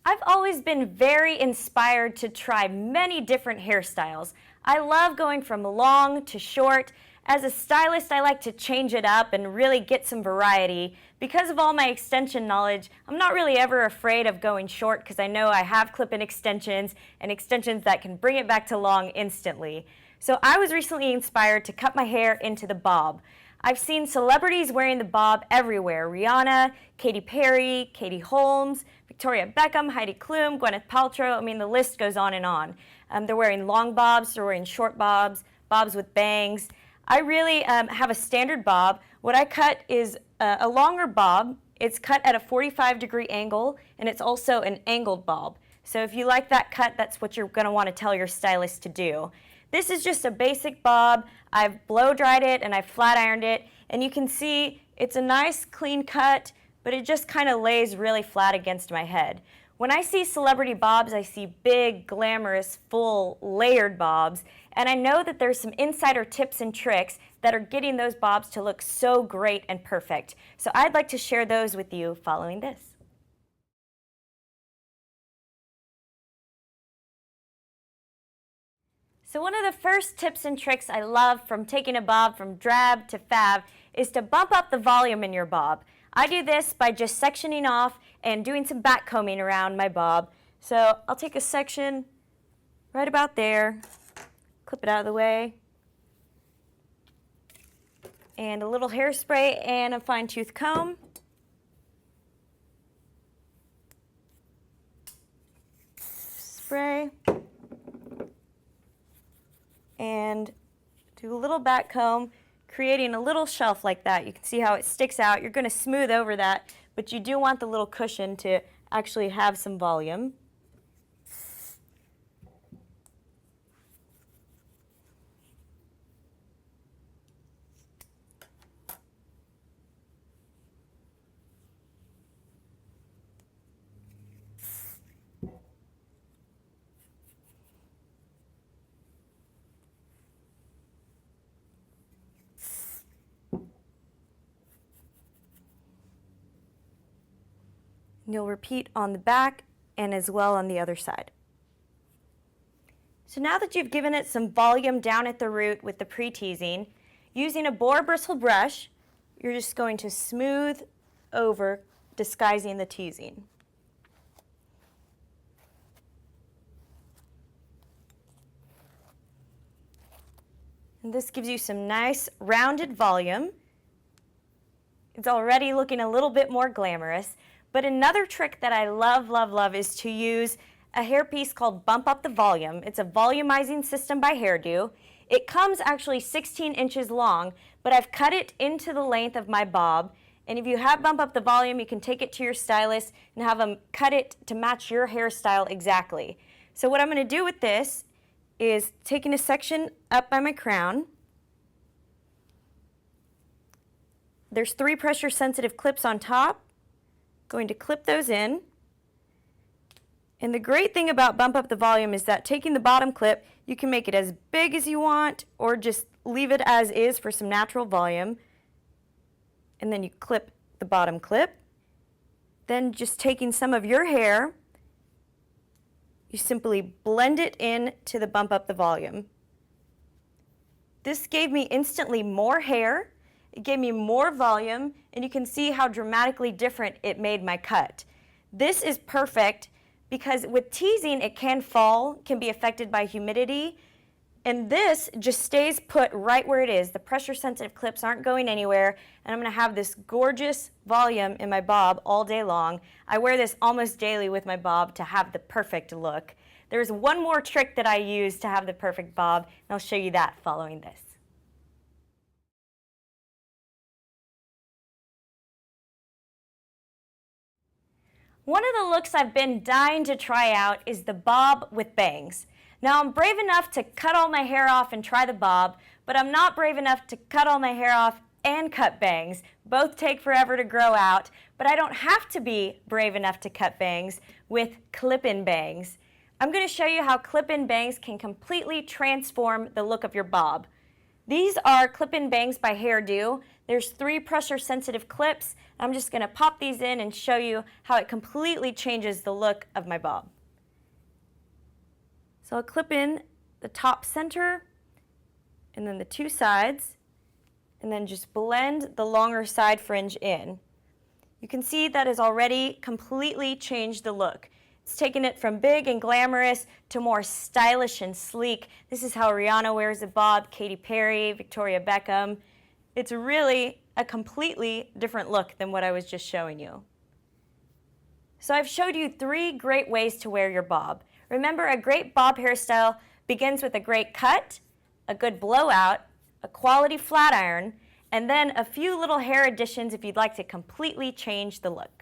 I've always been very inspired to try many different hairstyles. I love going from long to short. As a stylist, I like to change it up and really get some variety. Because of all my extension knowledge, I'm not really ever afraid of going short because I know I have clip-in extensions and extensions that can bring it back to long instantly. So I was recently inspired to cut my hair into the bob. I've seen celebrities wearing the bob everywhere. Rihanna, Katy Perry, Katie Holmes, Victoria Beckham, Heidi Klum, Gwyneth Paltrow. I mean, the list goes on and on. They're wearing long bobs, they're wearing short bobs, bobs with bangs. I really have a standard bob. What I cut is a longer bob. It's cut at a 45-degree angle, and it's also an angled bob. So if you like that cut, that's what you're going to want to tell your stylist to do. This is just a basic bob. I've blow dried it and I've flat ironed it, and you can see it's a nice clean cut, but it just kind of lays really flat against my head. When I see celebrity bobs, I see big, glamorous, full, layered bobs, and I know that there's some insider tips and tricks that are getting those bobs to look so great and perfect. So I'd like to share those with you following this. So one of the first tips and tricks I love from taking a bob from drab to fab is to bump up the volume in your bob. I do this by just sectioning off and doing some backcombing around my bob. So I'll take a section right about there, clip it out of the way, and a little hairspray and a fine-tooth comb. Spray. And do a little back comb, creating a little shelf like that. You can see how it sticks out. You're going to smooth over that, but you do want the little cushion to actually have some volume. You'll repeat on the back and as well on the other side. So now that you've given it some volume down at the root with the pre-teasing, using a boar bristle brush, you're just going to smooth over, disguising the teasing. And this gives you some nice rounded volume. It's already looking a little bit more glamorous. But another trick that I love, love, love is to use a hairpiece called Bump Up the Volume. It's a volumizing system by Hairdo. It comes actually 16 inches long, but I've cut it into the length of my bob. And if you have Bump Up the Volume, you can take it to your stylist and have them cut it to match your hairstyle exactly. So what I'm going to do with this is taking a section up by my crown. There's 3 pressure-sensitive clips on top. Going to clip those in. And the great thing about Bump Up the Volume is that taking the bottom clip, you can make it as big as you want or just leave it as is for some natural volume. And then you clip the bottom clip. Then just taking some of your hair, you simply blend it in to the Bump Up the Volume. This gave me instantly more hair. It gave me more volume, and you can see how dramatically different it made my cut. This is perfect because with teasing, it can fall, can be affected by humidity, and this just stays put right where it is. The pressure-sensitive clips aren't going anywhere, and I'm going to have this gorgeous volume in my bob all day long. I wear this almost daily with my bob to have the perfect look. There's one more trick that I use to have the perfect bob, and I'll show you that following this. One of the looks I've been dying to try out is the bob with bangs. Now I'm brave enough to cut all my hair off and try the bob, but I'm not brave enough to cut all my hair off and cut bangs. Both take forever to grow out, but I don't have to be brave enough to cut bangs with clip-in bangs. I'm going to show you how clip-in bangs can completely transform the look of your bob. These are clip-in bangs by Hairdo. There's 3 pressure-sensitive clips. I'm just going to pop these in and show you how it completely changes the look of my bob. So I'll clip in the top center and then the 2 sides, and then just blend the longer side fringe in. You can see that has already completely changed the look. It's taken it from big and glamorous to more stylish and sleek. This is how Rihanna wears a bob, Katy Perry, Victoria Beckham. It's really a completely different look than what I was just showing you. So I've showed you 3 great ways to wear your bob. Remember, a great bob hairstyle begins with a great cut, a good blowout, a quality flat iron, and then a few little hair additions if you'd like to completely change the look.